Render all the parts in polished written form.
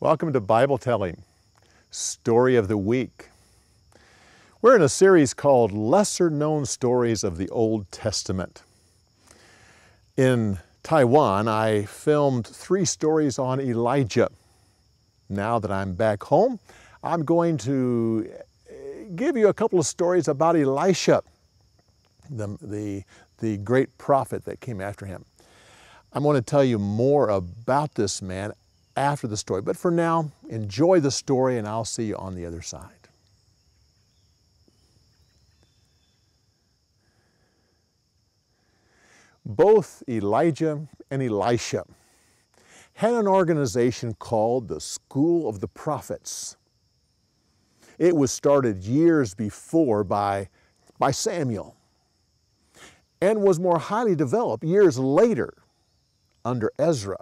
Welcome to BibleTelling, Story of the Week. We're in a series called Lesser Known Stories of the Old Testament. In Taiwan, I filmed 3 stories on Elijah. Now that I'm back home, I'm going to give you a couple of stories about Elisha, the great prophet that came after him. I'm going to tell you more about this man after the story. But for now, enjoy the story and I'll see you on the other side. Both Elijah and Elisha had an organization called the School of the Prophets. It was started years before by Samuel and was more highly developed years later under Ezra.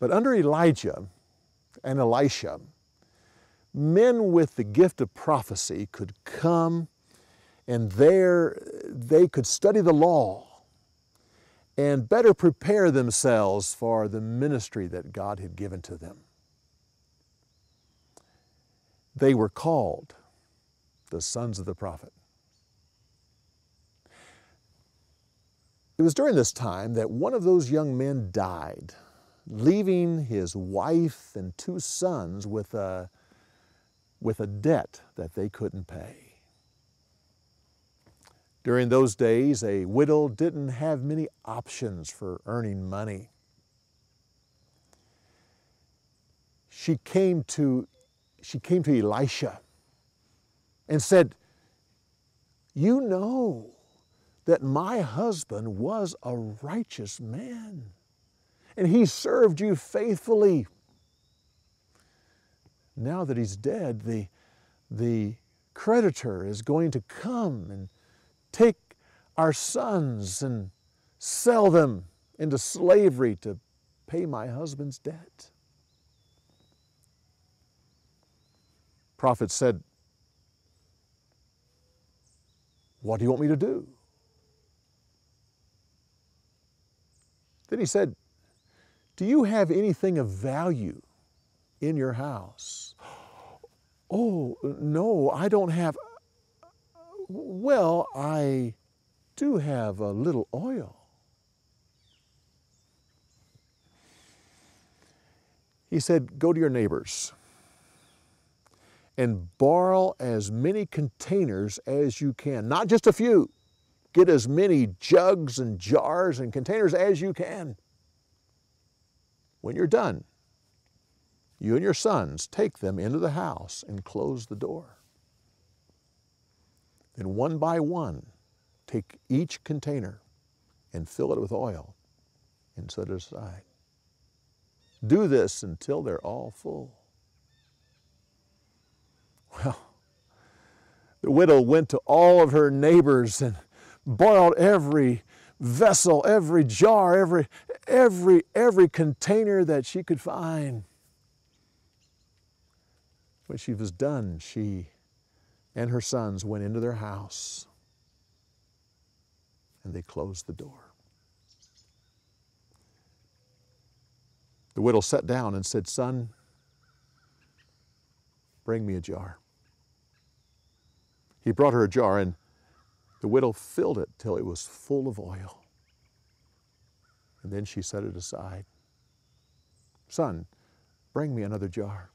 But under Elijah and Elisha, men with the gift of prophecy could come and there they could study the law and better prepare themselves for the ministry that God had given to them. They were called the sons of the prophet. It was during this time that one of those young men died, leaving his wife and 2 sons with a debt that they couldn't pay. During those days, a widow didn't have many options for earning money. She came to Elisha and said, "You know that my husband was a righteous man, and he served you faithfully. Now that he's dead, the creditor is going to come and take our sons and sell them into slavery to pay my husband's debt." Prophet said, "What do you want me to do?" Then he said, "Do you have anything of value in your house?" "Oh, no, I don't have." "Well, I do have a little oil." He said, "Go to your neighbors and borrow as many containers as you can, not just a few. Get as many jugs and jars and containers as you can. When you're done, you and your sons take them into the house and close the door. Then one by one, take each container and fill it with oil and set it aside. Do this until they're all full." Well, the widow went to all of her neighbors and borrowed every vessel, every jar, every container that she could find. When she was done, she and her sons went into their house and they closed the door. The widow sat down and said, "Son, bring me a jar." He brought her a jar and the widow filled it till it was full of oil. And then she set it aside. "Son, bring me another jar."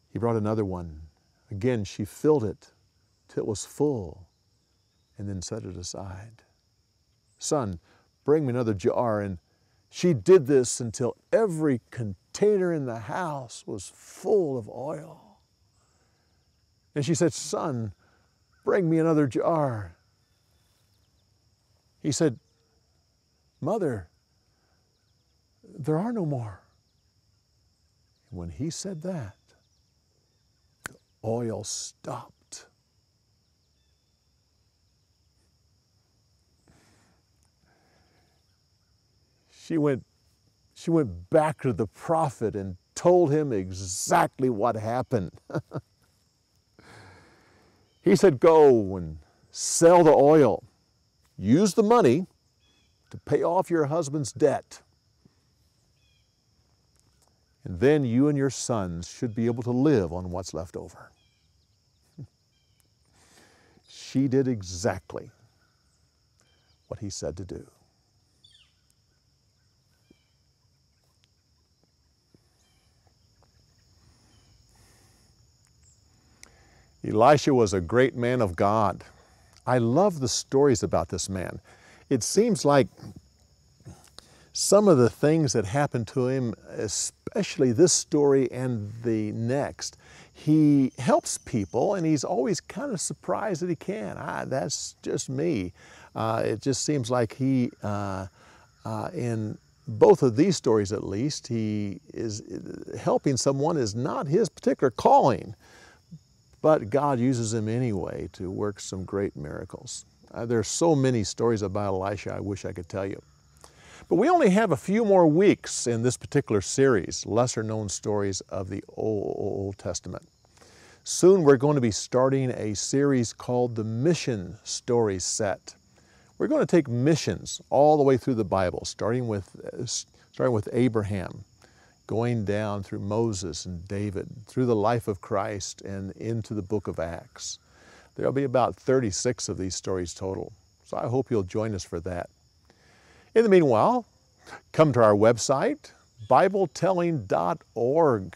He brought another one. Again, she filled it till it was full and then set it aside. "Son, bring me another jar." And she did this until every container in the house was full of oil. And she said, "Son, bring me another jar." He said, "Mother, there are no more." And when he said that, the oil stopped. She went back to the prophet and told him exactly what happened. He said, "Go and sell the oil. Use the money to pay off your husband's debt. And then you and your sons should be able to live on what's left over. She did exactly what he said to do. Elisha was a great man of God. I love the stories about this man. It seems like some of the things that happened to him, especially this story and the next, he helps people and he's always kind of surprised that he can. That's just me. It just seems like he, in both of these stories at least, he is helping someone is not his particular calling, but God uses him anyway to work some great miracles. There's so many stories about Elisha I wish I could tell you. But we only have a few more weeks in this particular series, Lesser Known Stories of the Old Testament. Soon we're going to be starting a series called the Mission Story Set. We're going to take missions all the way through the Bible, starting with Abraham, going down through Moses and David, through the life of Christ and into the book of Acts. There'll be about 36 of these stories total, so I hope you'll join us for that. In the meanwhile, come to our website, BibleTelling.org.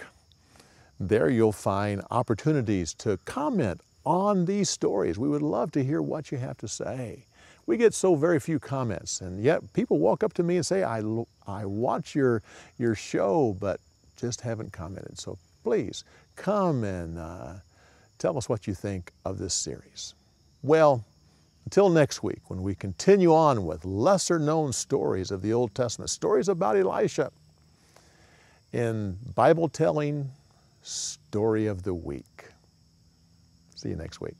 There you'll find opportunities to comment on these stories. We would love to hear what you have to say. We get so very few comments, and yet people walk up to me and say, I watch your show, but just haven't commented. So please come and tell us what you think of this series. Well, until next week, when we continue on with lesser known stories of the Old Testament, stories about Elisha, in Bible Telling Story of the Week. See you next week.